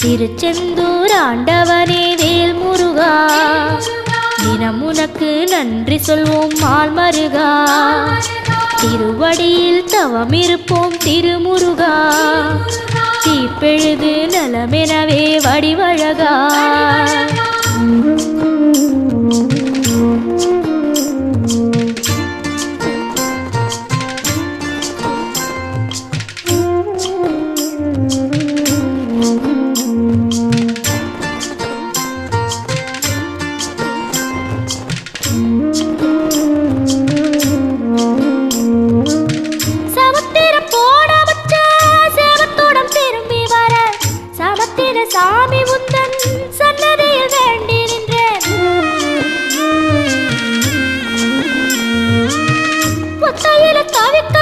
திருச்செந்தூர் ஆண்டவனே வேல் முருகா, தினம் உனக்கு நன்றி சொல்வோம் மால் மருகா. திருவடியில் தவம் இருப்போம் திருமுருகா, தீப்பெழுது நலமெனவே வடிவழகா. சாமி முந்தன் சன்னதியில் வேண்டி நின்றேன். ஒத்தையில தவிக்க